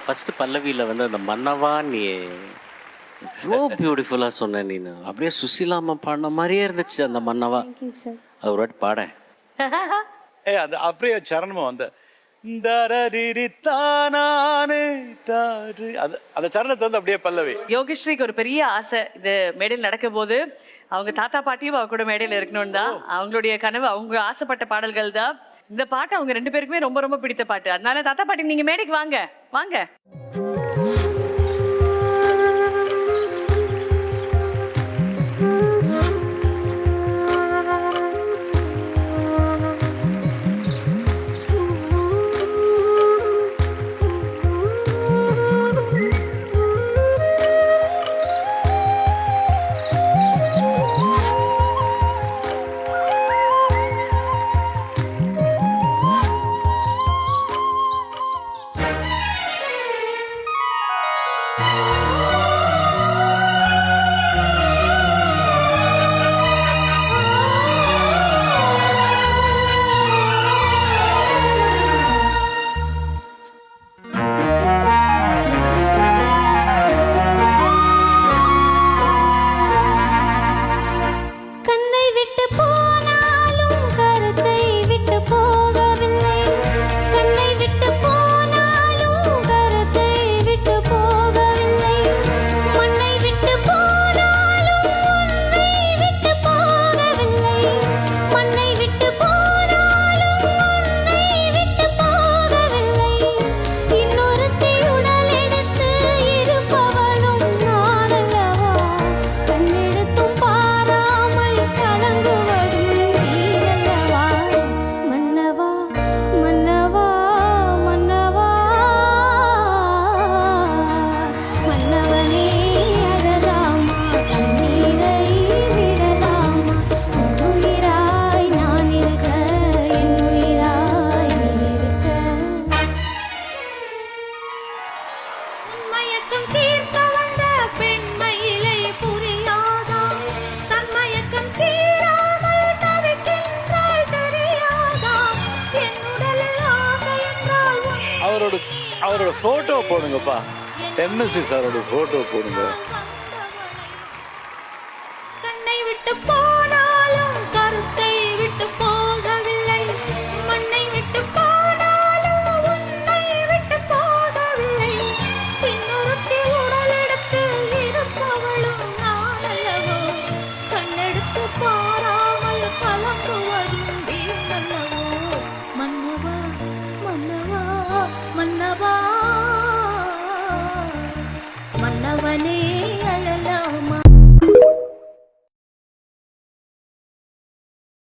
First பல்லவியில் வந்து அந்த மன்னவா நீ இவ்வளோ பியூட்டிஃபுல்லாக சொன்ன நீನು அப்படியே சுசிலாம பாடின மாதிரியே இருந்துச்சு அந்த மன்னவா. அது ஒரு வாட்டி பாட அது அப்படியே சரணமும் அந்த அந்த சரணத்தை வந்து அப்படியே பல்லவி. யோகஸ்ரீக்கு ஒரு பெரிய ஆசை இது மேடையில் நடக்கும் போது அவங்க தாத்தா பாட்டியும் அவங்க கூட மேடையில் இருக்கணும் தான் அவங்களுடைய கனவு. அவங்க ஆசைப்பட்ட பாடல்கள் தான் இந்த பாட்டு. அவங்க 2 பேருக்குமே ரொம்ப ரொம்ப பிடித்த பாட்டு. அதனால தாத்தா பாட்டி நீங்க மேடைக்கு வாங்க வாங்க. அவரோட போட்டோ போடுங்கப்பா. எம்எஸ்சி சாரோட போட்டோ போடுங்க. கண்ணை விட்டு போனாலும் கருத்தை விட்டு போகவில்லை, மண்ணை விட்டு போனாலும் உன்னை விட்டு போகவில்லை. இன்னொருத்தி உடல் எடுத்து இருப்பவளும் நான் அல்லவோ, கண்ணெடுத்து பாராமல் கலங்குவதும் வீண் அல்லவோ. மன்னவா மன்னவா மன்னவா மன்னவனே